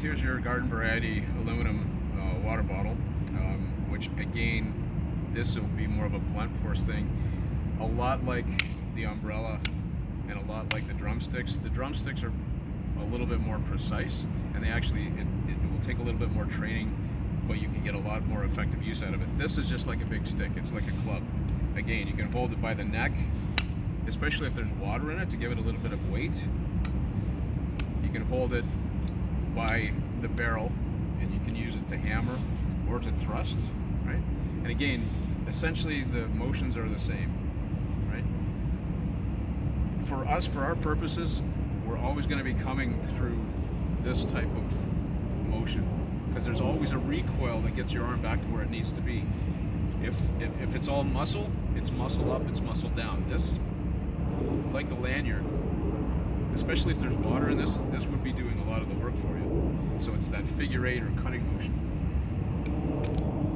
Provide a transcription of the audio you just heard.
here's your garden variety aluminum water bottle, which again, this will be more of a blunt force thing. A lot like the umbrella and a lot like the drumsticks. The drumsticks are a little bit more precise, and they actually, it will take a little bit more training, but you can get a lot more effective use out of it. This is just like a big stick. It's like a club. Again, you can hold it by the neck, especially if there's water in it, to give it a little bit of weight. You can hold it by the barrel, and you can use it to hammer or to thrust, right? And again, essentially the motions are the same, right? For us, for our purposes, we're always going to be coming through this type of motion, because there's always a recoil that gets your arm back to where it needs to be. If it's all muscle, it's muscle up, it's muscle down. This, like the lanyard, especially if there's water in this would be doing a lot of the work for you. So it's that figure eight or cutting motion.